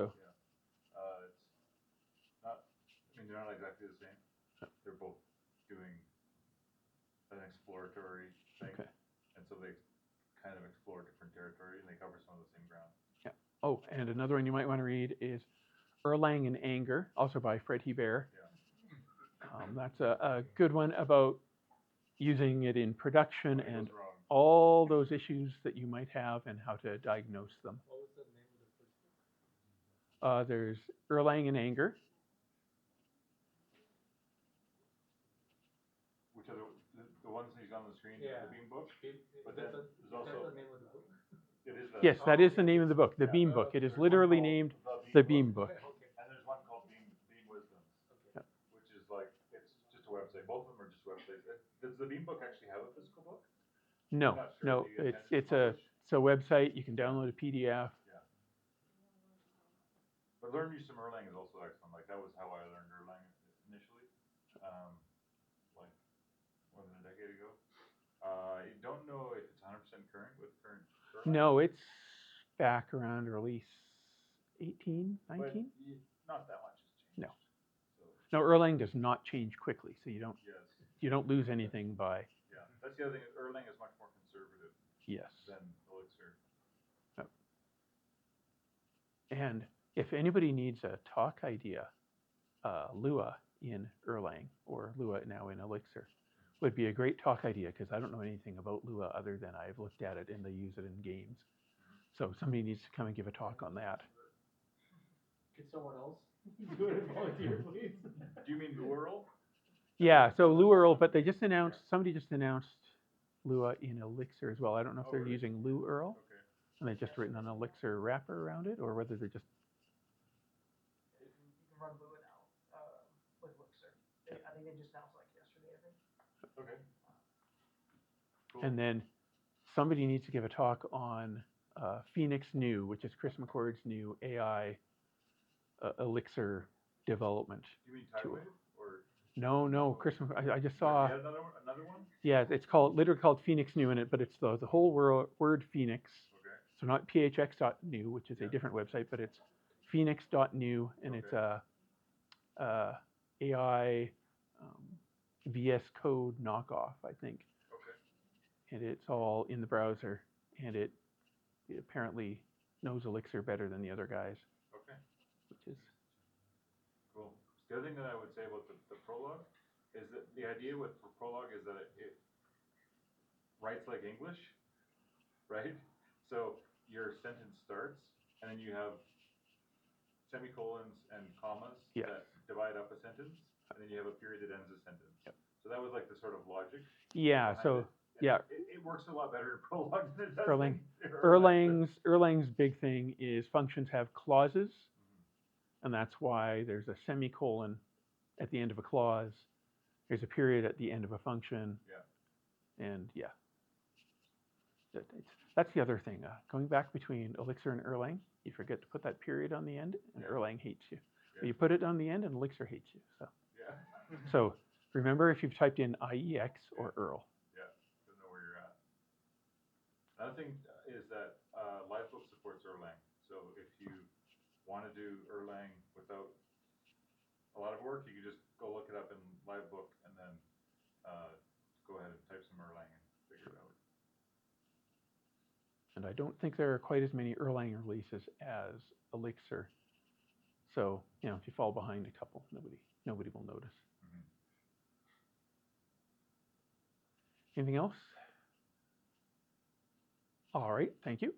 So it's not. I mean, they're not exactly the same. They're both doing an exploratory thing, and so they kind of explore different territory, and they cover some of the same ground. Yeah. Oh, and another one you might want to read is Erlang in Anger, also by Fred Hebert. Yeah. That's a good one about using it in production and goes wrong. all those issues that you might have and how to diagnose them. What was the name of the first book? There's Erlang in Anger. Which are the ones he's on the screen? Yeah. The Beam book. But Is then that there's also the name of the book? it is that. Yes, that is the name of the book, the Yeah. Beam book. It is There's one literally called named The the Beam book. Okay. And there's one called Beam Wisdoms, Okay. which is like it's just a website. Both of them are just websites. Does the Beam book actually have a physical book? No, I'm not sure. no, Do you intend to it's a publish? website. You can download a PDF. Yeah. But Learn Me Some Erlang is also excellent. Like that was how I learned Erlang initially, like more than a decade ago. I don't know if it's 100% current with current Erlang. No, it's back around release 18, 19. But not that much has changed. No. So, No, Erlang does not change quickly, so you yes. don't lose anything by. Yeah, that's the other thing. Erlang is much more conservative. Yes. Than Elixir. Oh. And if anybody needs a talk idea, Lua in Erlang or Lua now in Elixir would be a great talk idea because I don't know anything about Lua other than I've looked at it and they use it in games. So somebody needs to come and give a talk on that. Could someone else do it and volunteer, please? Do you mean Lural? Yeah, so Lural, but somebody just announced Lua in Elixir as well. I don't know if they're really? using Lural. Okay. And they've just written an Elixir wrapper around it, or whether they're just. You can run Lua now with Elixir. I think they just announced like yesterday, I think. Okay. Cool. And then somebody needs to give a talk on Phoenix New, which is Chris McCord's new AI Elixir development Do you mean tool. Tidewave or? No, Chris. I just saw. Yet another one? Yeah, it's literally called Phoenix New in it, but it's the whole word Phoenix. Okay. So not phx.new, which is a different website, but it's phoenix.new, and it's a AI VS Code knockoff, I think. Okay. And it's all in the browser, and it apparently knows Elixir better than the other guys. Okay. Which is cool. The other thing that I would say about the prologue is that the idea with prologue is that it writes like English, right? So your sentence starts, and then you have semicolons and commas that divide up a sentence, and then you have a period that ends a sentence. Yep. So that was like the sort of logic. Yeah. So it works a lot better in prologue than it does Erlang. in Erlang's big thing is functions have clauses, and that's why there's a semicolon at the end of a clause. There's a period at the end of a function. Yeah. And that's the other thing. Going back between Elixir and Erlang, you forget to put that period on the end, and Erlang hates you. Yeah. You put it on the end, and Elixir hates you. So. Yeah. So remember, if you've typed in IEX or Erl. Yeah, to know where you're at. Another thing is that Livebook supports Erlang. So if you want to do Erlang without a lot of work, you can just go look it up in Livebook and then go ahead and type some Erlang and figure it out. And I don't think there are quite as many Erlang releases as Elixir. So, if you fall behind a couple, nobody will notice. Mm-hmm. Anything else? All right, thank you.